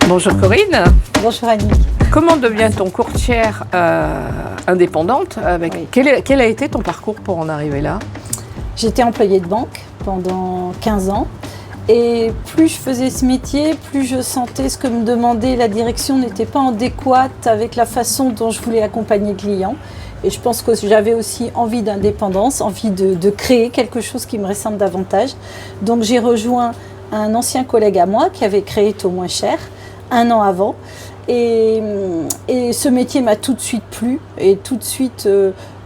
Bonjour Corinne. Bonjour Annick. Comment devient-on courtière indépendante Oui. Quel a été ton parcours pour en arriver là? J'étais employée de banque pendant 15 ans et plus je faisais ce métier, plus je sentais ce que me demandait la direction n'était pas adéquate avec la façon dont je voulais accompagner le client. Et je pense que j'avais aussi envie d'indépendance, envie de créer quelque chose qui me ressemble davantage. Donc j'ai rejoint un ancien collègue à moi qui avait créé Taux Moins Cher 1 an avant. Et ce métier m'a tout de suite plu et tout de suite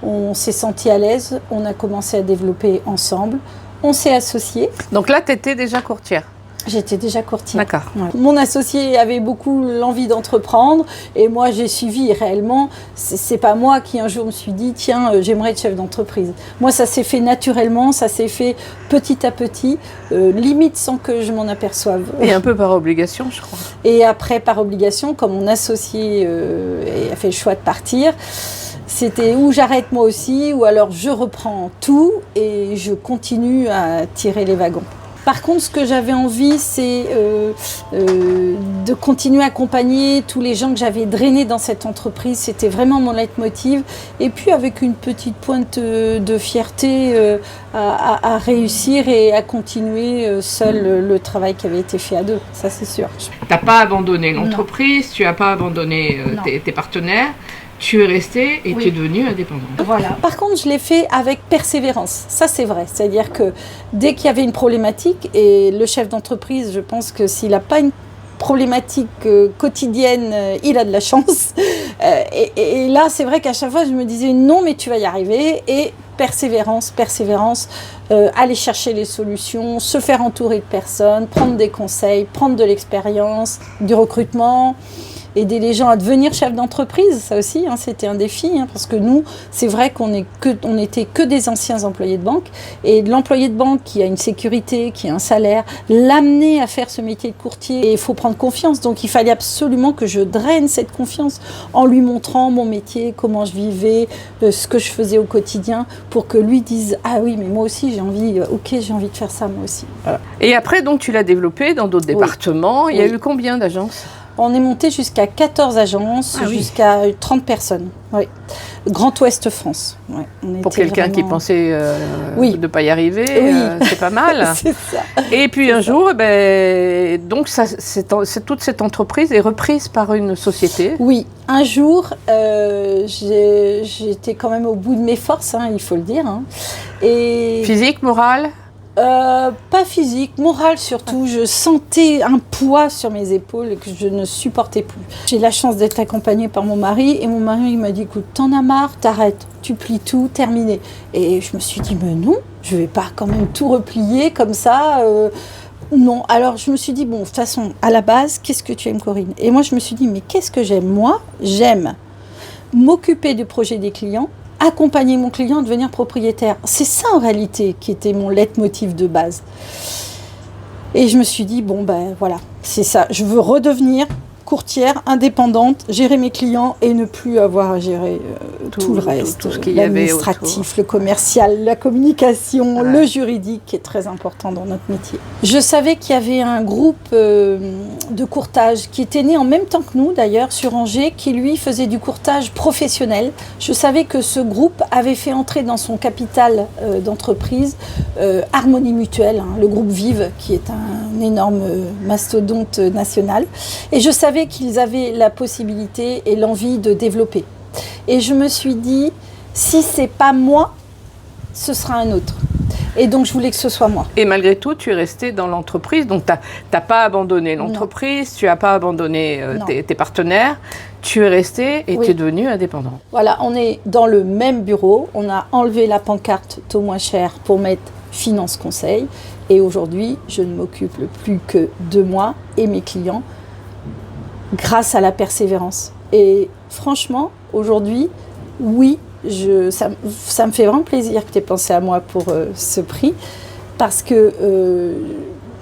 on s'est senti à l'aise, on a commencé à développer ensemble, on s'est associés. Donc là, tu étais déjà courtière? J'étais déjà courtière. D'accord. Ouais. Mon associé avait beaucoup l'envie d'entreprendre et moi j'ai suivi réellement. C'est pas moi qui un jour me suis dit tiens j'aimerais être chef d'entreprise. Moi ça s'est fait naturellement, ça s'est fait petit à petit, limite sans que je m'en aperçoive. Et un peu par obligation je crois. Et après par obligation, comme mon associé a fait le choix de partir, c'était ou j'arrête moi aussi ou alors je reprends tout et je continue à tirer les wagons. Par contre, ce que j'avais envie, c'est de continuer à accompagner tous les gens que j'avais drainés dans cette entreprise. C'était vraiment mon leitmotiv. Et puis avec une petite pointe de fierté à réussir et à continuer seul le travail qui avait été fait à deux. Ça, c'est sûr. Tu n'as pas abandonné l'entreprise, tu n'as pas abandonné tes partenaires. Tu es restée et tu es devenue indépendante. Voilà. Par contre, je l'ai fait avec persévérance. Ça, c'est vrai. C'est-à-dire que dès qu'il y avait une problématique, et le chef d'entreprise, je pense que s'il n'a pas une problématique quotidienne, il a de la chance. Et là, c'est vrai qu'à chaque fois, je me disais non, mais tu vas y arriver. Et persévérance, aller chercher les solutions, se faire entourer de personnes, prendre des conseils, prendre de l'expérience, du recrutement. Aider les gens à devenir chef d'entreprise, ça aussi, c'était un défi, parce que nous, c'est vrai qu'on n'était que des anciens employés de banque, et l'employé de banque qui a une sécurité, qui a un salaire, l'amener à faire ce métier de courtier, et il faut prendre confiance, donc il fallait absolument que je draine cette confiance en lui montrant mon métier, comment je vivais, ce que je faisais au quotidien, pour que lui dise « Ah oui, mais moi aussi j'ai envie de faire ça moi aussi. » Voilà. Et après, donc, tu l'as développé dans d'autres départements. Il y a eu combien d'agences? On est monté jusqu'à 14 agences, jusqu'à 30 personnes. Oui. Grand Ouest France. Ouais, pour quelqu'un qui pensait ne pas y arriver, c'est pas mal. C'est ça. Et puis un jour, donc toute cette entreprise est reprise par une société. Oui, un jour, j'étais quand même au bout de mes forces, il faut le dire. Et physique, morale? Pas physique, morale surtout. Je sentais un poids sur mes épaules que je ne supportais plus. J'ai la chance d'être accompagnée par mon mari et mon mari il m'a dit écoute, t'en as marre, t'arrêtes, tu plies tout, terminé. Et je me suis dit mais non, je vais pas quand même tout replier comme ça. Non, alors je me suis dit bon, de toute façon, à la base, qu'est-ce que tu aimes Corinne? Et moi je me suis dit mais qu'est-ce que j'aime? Moi, j'aime m'occuper du projet des clients, accompagner mon client à devenir propriétaire. C'est ça en réalité qui était mon leitmotiv de base. Et je me suis dit, voilà, c'est ça. Je veux redevenir courtière indépendante, gérer mes clients et ne plus avoir à gérer tout le reste, tout ce qu'il y avait l'administratif, le commercial, la communication, le juridique qui est très important dans notre métier. Je savais qu'il y avait un groupe de courtage qui était né en même temps que nous d'ailleurs sur Angers, qui lui faisait du courtage professionnel. Je savais que ce groupe avait fait entrer dans son capital d'entreprise Harmonie Mutuelle, le groupe Vive qui est un énorme mastodonte national. Et je savais qu'ils avaient la possibilité et l'envie de développer. Et je me suis dit, si c'est pas moi, ce sera un autre. Et donc, je voulais que ce soit moi. Et malgré tout, tu es restée dans l'entreprise. Donc, tu n'as pas abandonné l'entreprise, tu n'as pas abandonné tes partenaires. Tu es restée et tu es devenue indépendante. Voilà, on est dans le même bureau. On a enlevé la pancarte Taux Moins Cher pour mettre Finance Conseil. Et aujourd'hui, je ne m'occupe plus que de moi et mes clients grâce à la persévérance. Et franchement, aujourd'hui, oui, ça me fait vraiment plaisir que tu aies pensé à moi pour ce prix, parce que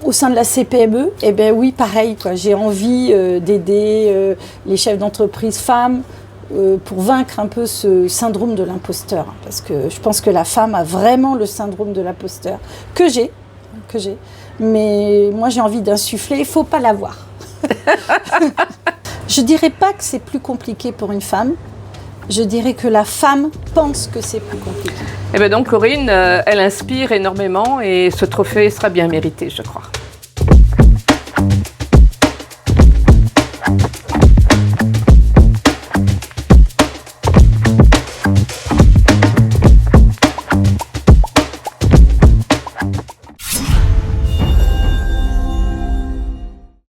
au sein de la CPME, oui, pareil, j'ai envie d'aider les chefs d'entreprise femmes, pour vaincre un peu ce syndrome de l'imposteur. Parce que je pense que la femme a vraiment le syndrome de l'imposteur, que j'ai. Mais moi, j'ai envie d'insuffler, il ne faut pas l'avoir. Je ne dirais pas que c'est plus compliqué pour une femme. Je dirais que la femme pense que c'est plus compliqué. Et bien donc, Corinne, elle inspire énormément et ce trophée sera bien mérité, je crois.